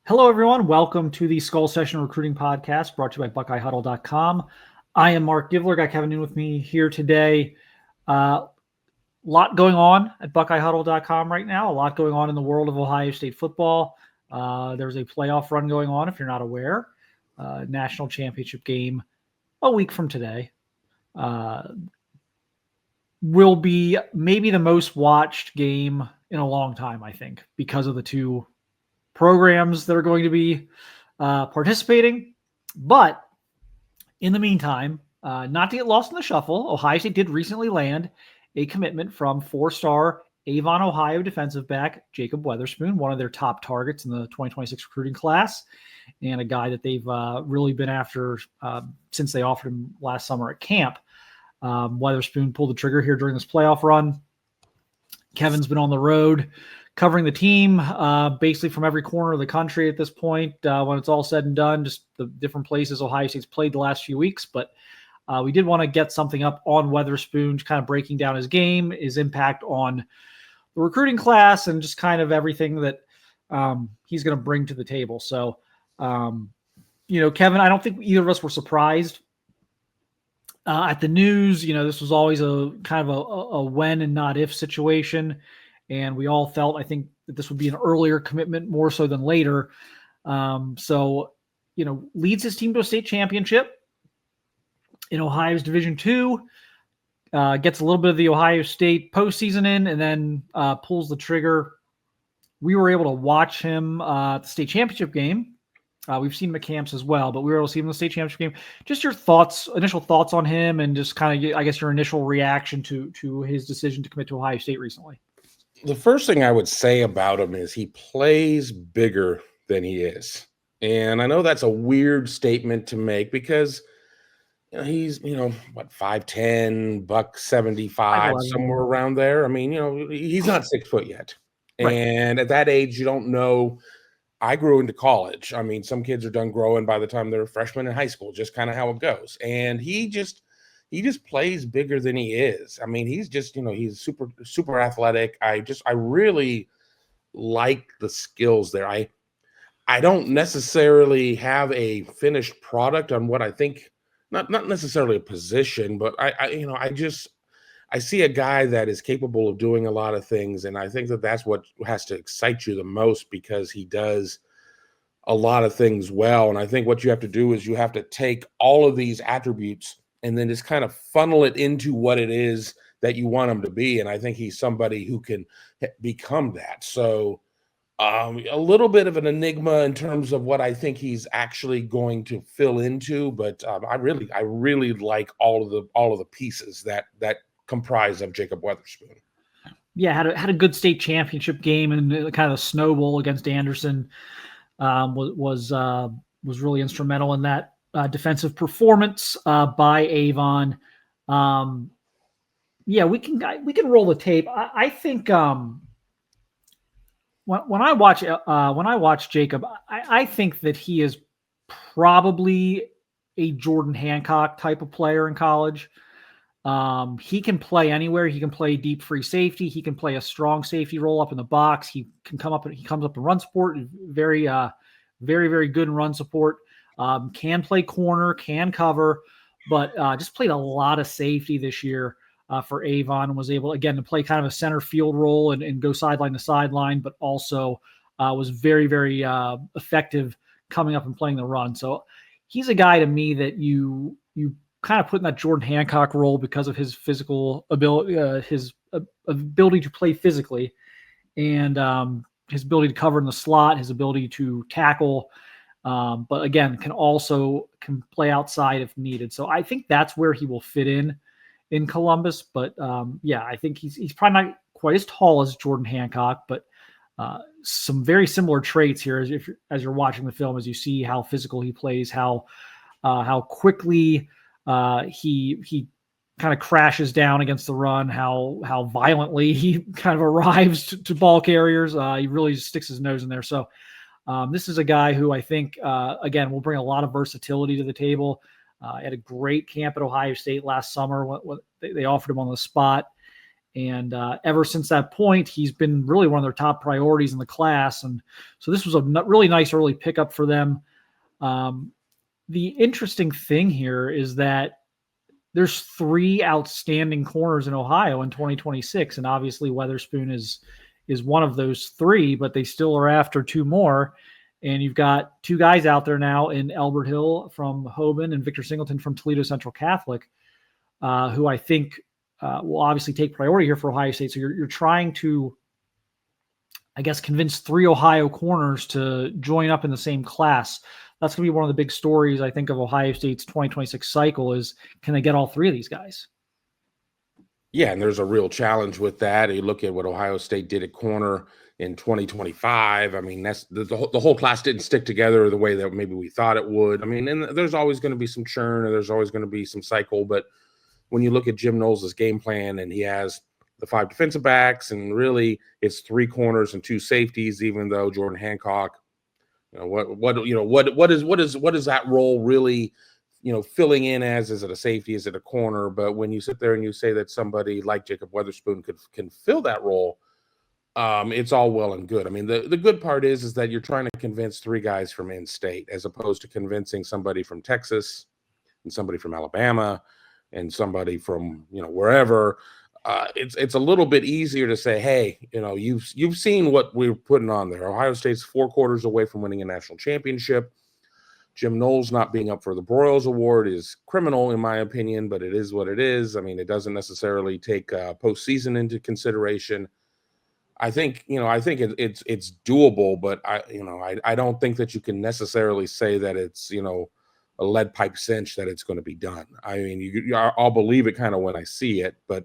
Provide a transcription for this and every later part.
Hello, everyone. Welcome to the Skull Session Recruiting Podcast brought to you by BuckeyeHuddle.com. I am Marc Givler. Got Kevin Noon with me here today. Lot going on at BuckeyeHuddle.com right now. A lot going on in the world of Ohio State football. There's a playoff run going on, if you're not aware. National championship game a week from today. Will be maybe the most watched game in a long time, I think, because of the two programs that are going to be participating. But in the meantime, not to get lost in the shuffle, Ohio State did recently land a commitment from four-star Avon, Ohio defensive back Jakob Weatherspoon, one of their top targets in the 2026 recruiting class, and a guy that they've really been after since they offered him last summer at camp. Weatherspoon pulled the trigger here during this playoff run. Kevin's been on the road covering the team basically from every corner of the country at this point when it's all said and done, just the different places Ohio State's played the last few weeks. But we did want to get something up on Weatherspoon, kind of breaking down his game, his impact on the recruiting class, and just kind of everything that he's going to bring to the table. So, Kevin, I don't think either of us were surprised at the news. This was always a kind of a when and not if situation. And we all felt, I think, that this would be an earlier commitment more so than later. Leads his team to a state championship in Ohio's Division II, gets a little bit of the Ohio State postseason in, and then pulls the trigger. We were able to watch him at the state championship game. We've seen him at camps as well, but we were able to see him in the state championship game. Just your initial thoughts on him, and just kind of, I guess, your initial reaction to his decision to commit to Ohio State recently. The first thing I would say about him is he plays bigger than he is. And I know that's a weird statement to make because he's, 5'10", $175, somewhere around there. I mean, he's not 6 foot yet. Right. And at that age, you don't know. I grew into college. I mean, some kids are done growing by the time they're freshmen in high school, just kind of how it goes. And he just plays bigger than he is. I mean, he's just, he's super, super athletic. I really like the skills there. I don't necessarily have a finished product on what I think, not necessarily a position, but I see a guy that is capable of doing a lot of things. And I think that that's what has to excite you the most, because he does a lot of things well. And I think what you have to do is you have to take all of these attributes and then just kind of funnel it into what it is that you want him to be. And I think he's somebody who can become that. So a little bit of an enigma in terms of what I think he's actually going to fill into. But I really like all of the pieces that comprise of Jakob Weatherspoon. Yeah, had a good state championship game, and kind of a snowball against Anderson was really instrumental in that defensive performance by Avon. We can roll the tape. I think when I watch Jakob, I think that he is probably a Jordan Hancock type of player in college. He can play anywhere. He can play deep free safety. He can play a strong safety roll up in the box. He comes up in run support. Very, very, very good in run support. Can play corner, can cover, but just played a lot of safety this year for Avon, and was able, again, to play kind of a center field role and go sideline to sideline, but also was very, very effective coming up and playing the run. So he's a guy to me that you kind of put in that Jordan Hancock role because of his physical ability, his ability to play physically, and his ability to cover in the slot, his ability to tackle. But again, can play outside if needed. So I think that's where he will fit in Columbus. But I think he's probably not quite as tall as Jordan Hancock, but some very similar traits here as you're watching the film, as you see how physical he plays, how quickly he kind of crashes down against the run, how violently he kind of arrives to ball carriers. He really just sticks his nose in there. So this is a guy who I think, again, will bring a lot of versatility to the table. Had a great camp at Ohio State last summer. They offered him on the spot. And ever since that point, he's been really one of their top priorities in the class. And so this was a really nice early pickup for them. The interesting thing here is that there's 3 outstanding corners in Ohio in 2026. And obviously Weatherspoon is one of those 3, but they still are after 2 more. And you've got 2 guys out there now in Albert Hill from Hoban and Victor Singleton from Toledo Central Catholic, who I think will obviously take priority here for Ohio State. So you're trying to, I guess, convince 3 Ohio corners to join up in the same class. That's going to be one of the big stories, I think, of Ohio State's 2026 cycle is, can they get all 3 of these guys? Yeah, and there's a real challenge with that. You look at what Ohio State did at corner in 2025. I mean, that's the whole class didn't stick together the way that maybe we thought it would. I mean, and there's always going to be some churn, or there's always going to be some cycle. But when you look at Jim Knowles' game plan, and he has the 5 defensive backs, and really it's 3 corners and 2 safeties, even though Jordan Hancock, what is that role really, filling in as? Is it a safety? Is it a corner? But when you sit there and you say that somebody like Jakob Weatherspoon can fill that role, it's all well and good. I mean, the good part is that you're trying to convince 3 guys from in-state, as opposed to convincing somebody from Texas and somebody from Alabama and somebody from wherever. It's a little bit easier to say, hey, you've seen what we're putting on there. Ohio State's 4 quarters away from winning a national championship. Jim Knowles not being up for the Broyles Award is criminal, in my opinion, but it is what it is. I mean, it doesn't necessarily take postseason into consideration. I think it's doable, but I don't think that you can necessarily say that it's a lead pipe cinch that it's going to be done. I mean, I'll believe it kind of when I see it, but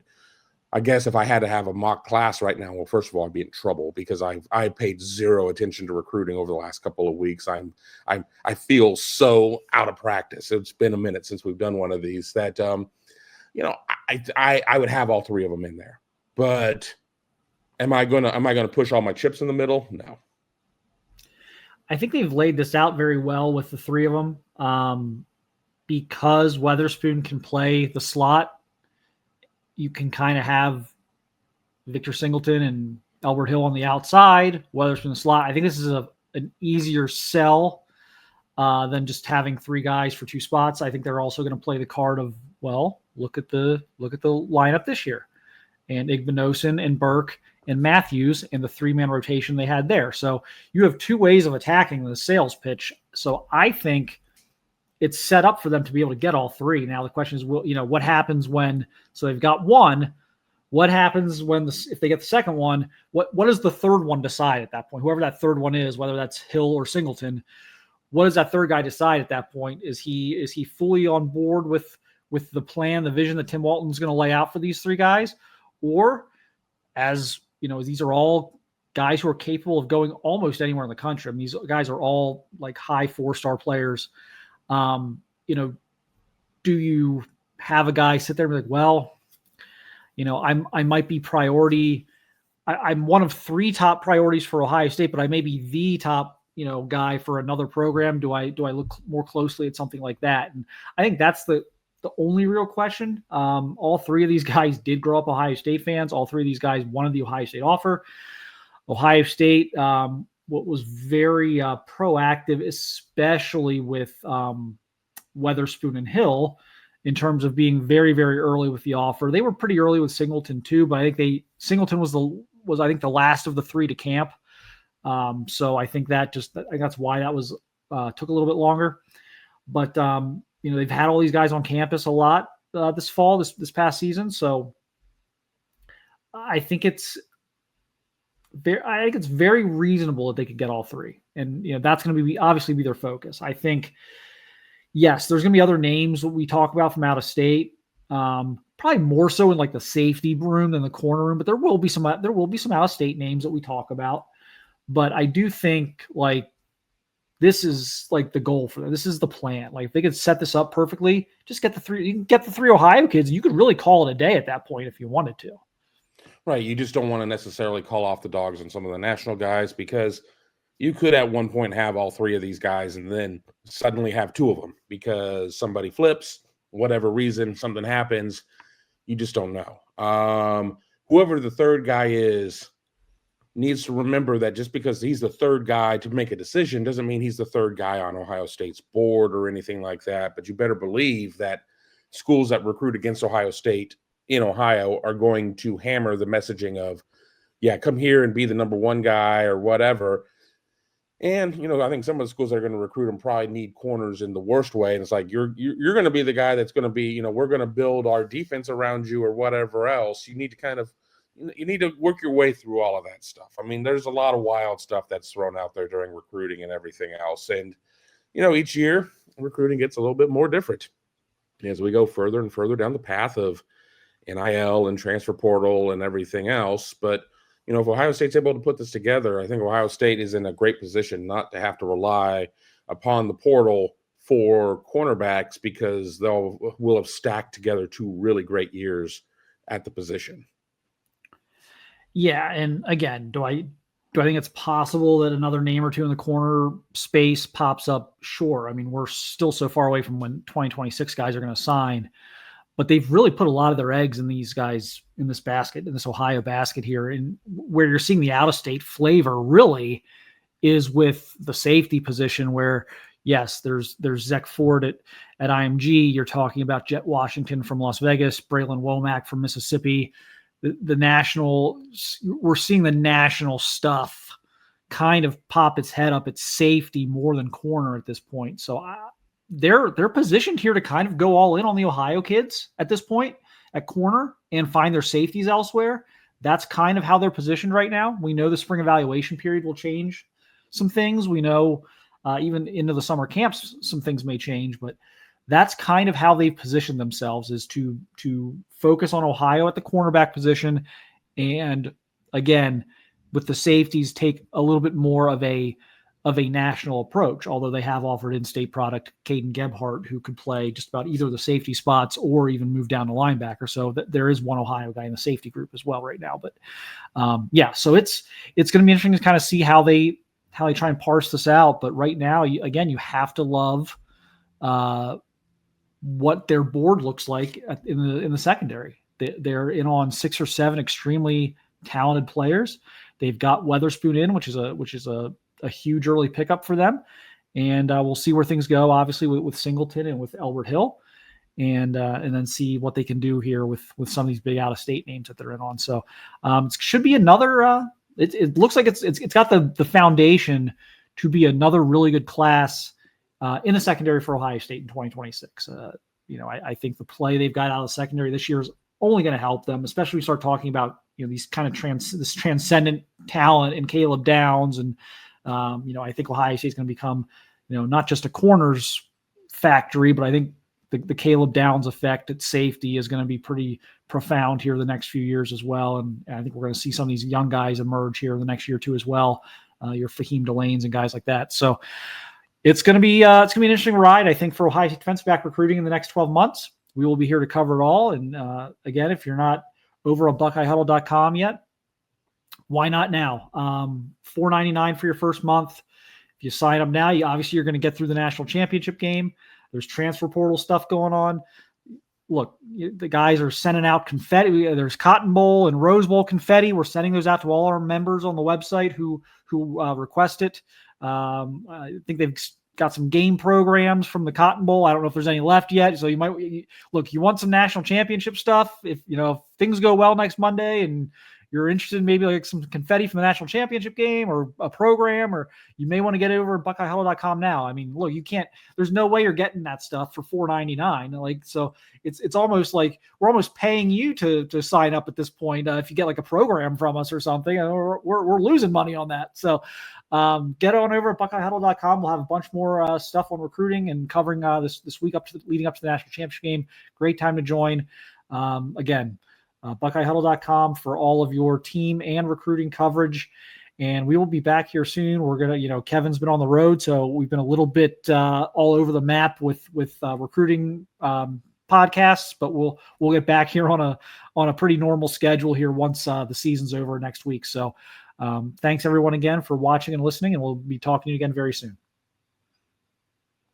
I guess if I had to have a mock class right now, well, first of all, I'd be in trouble because I paid 0 attention to recruiting over the last couple of weeks. I feel so out of practice. It's been a minute since we've done one of these that I would have all 3 of them in there. But am I gonna push all my chips in the middle? No. I think they've laid this out very well with the 3 of them, because Weatherspoon can play the slot. You can kind of have Victor Singleton and Albert Hill on the outside, Weatherspoon in the slot. I think this is an easier sell than just having 3 guys for 2 spots. I think they're also going to play the card of, well, look at the lineup this year, and Igbinosun and Burke and Matthews and the 3-man rotation they had there. So you have 2 ways of attacking the sales pitch. So I think it's set up for them to be able to get all 3. Now the question is, what happens when? So they've got 1. What happens if they get the second one? What does the third one decide at that point? Whoever that third one is, whether that's Hill or Singleton, what does that third guy decide at that point? Is he fully on board with the plan, the vision that Tim Walton's going to lay out for these 3 guys, or as these are all guys who are capable of going almost anywhere in the country. I mean, these guys are all like high 4-star players. Do you have a guy sit there and be like, well, I might be priority. I'm one of 3 top priorities for Ohio State, but I may be the top, guy for another program. Do I look more closely at something like that? And I think that's the only real question. All 3 of these guys did grow up Ohio State fans. All 3 of these guys wanted the Ohio State offer. Ohio State, what was very proactive, especially with Weatherspoon and Hill, in terms of being very, very early with the offer. They were pretty early with Singleton too, but I think Singleton was I think the last of the 3 to camp. So I think that's why that was took a little bit longer. But they've had all these guys on campus a lot this fall, this past season. So I think it's very reasonable that they could get all 3, and that's going to obviously be their focus. I think, yes, there's going to be other names that we talk about from out of state, probably more so in like the safety room than the corner room, but there will be some out of state names that we talk about. But I do think like this is like the goal for them. This is the plan. Like if they could set this up perfectly, just get the 3. You can get the 3 Ohio kids, and you could really call it a day at that point if you wanted to. Right. You just don't want to necessarily call off the dogs on some of the national guys, because you could at one point have all 3 of these guys and then suddenly have 2 of them because somebody flips, whatever reason, something happens. You just don't know. whoever the third guy is needs to remember that just because he's the third guy to make a decision doesn't mean he's the third guy on Ohio State's board or anything like that. But you better believe that schools that recruit against Ohio State in Ohio are going to hammer the messaging of, yeah, come here and be the number one guy or whatever. And, I think some of the schools that are going to recruit him probably need corners in the worst way. And it's like, you're going to be the guy that's going to be, we're going to build our defense around you or whatever else. You need to work your way through all of that stuff. I mean, there's a lot of wild stuff that's thrown out there during recruiting and everything else. And, each year recruiting gets a little bit more different as we go further and further down the path of NIL and transfer portal and everything else. But, if Ohio State's able to put this together, I think Ohio State is in a great position not to have to rely upon the portal for cornerbacks because we'll have stacked together 2 really great years at the position. Yeah, and again, do I think it's possible that another name or two in the corner space pops up? Sure. I mean, we're still so far away from when 2026 guys are going to sign, but they've really put a lot of their eggs in these guys in this basket, in this Ohio basket here. And where you're seeing the out-of-state flavor really is with the safety position where, yes, there's Zach Ford at IMG. You're talking about Jet Washington from Las Vegas, Braylon Womack from Mississippi. The national, we're seeing the national stuff kind of pop its head up at safety more than corner at this point. So they're positioned here to kind of go all in on the Ohio kids at this point at corner and find their safeties elsewhere. That's kind of how they're positioned right now. We know the spring evaluation period will change some things. We know even into the summer camps, some things may change, but that's kind of how they've positioned themselves, is to focus on Ohio at the cornerback position. And again, with the safeties, take a little bit more of a national approach, although they have offered in-state product Caden Gebhardt, who could play just about either of the safety spots or even move down to linebacker. So there is one Ohio guy in the safety group as well right now. But so it's going to be interesting to kind of see how they try and parse this out. But right now, you have to love what their board looks like in the secondary. They're in on 6 or 7 extremely talented players. They've got Weatherspoon in, which is a huge early pickup for them. And we'll see where things go, obviously, with Singleton and with Elbert Hill, and then see what they can do here with some of these big out-of-state names that they're in on. So it should be another it looks like it's got the foundation to be another really good class in the secondary for Ohio State in 2026. I think the play they've got out of the secondary this year is only going to help them, especially when we start talking about these kind of this transcendent talent in Caleb Downs. And I think Ohio State is going to become not just a corners factory, but I think the Caleb Downs effect at safety is going to be pretty profound here the next few years as well. And I think we're going to see some of these young guys emerge here the next year or two as well. Your Fahim Delanes and guys like that. So it's going to be an interesting ride, I think, for Ohio State defensive back recruiting in the next 12 months. We will be here to cover it all. And again, if you're not over at BuckeyeHuddle.com yet, why not now? $4.99 for your first month. If you sign up now, you're going to get through the national championship game. There's transfer portal stuff going on. Look, the guys are sending out confetti. There's Cotton Bowl and Rose Bowl confetti. We're sending those out to all our members on the website who request it. I think they've got some game programs from the Cotton Bowl. I don't know if there's any left yet. So you want some national championship stuff. If things go well next Monday and you're interested in maybe like some confetti from the national championship game or a program, or you may want to get it over at BuckeyeHuddle.com now. I mean, look, there's no way you're getting that stuff for $4.99. So it's almost like we're almost paying you to sign up at this point. If you get like a program from us or something, we're losing money on that. So get on over at BuckeyeHuddle.com. We'll have a bunch more stuff on recruiting and covering this week leading up to the national championship game. Great time to join. Again, BuckeyeHuddle.com for all of your team and recruiting coverage. And we will be back here soon. We're going to, Kevin's been on the road, so we've been a little bit all over the map with recruiting podcasts, but we'll get back here on a pretty normal schedule here once the season's over next week. So thanks everyone again for watching and listening, and we'll be talking to you again very soon.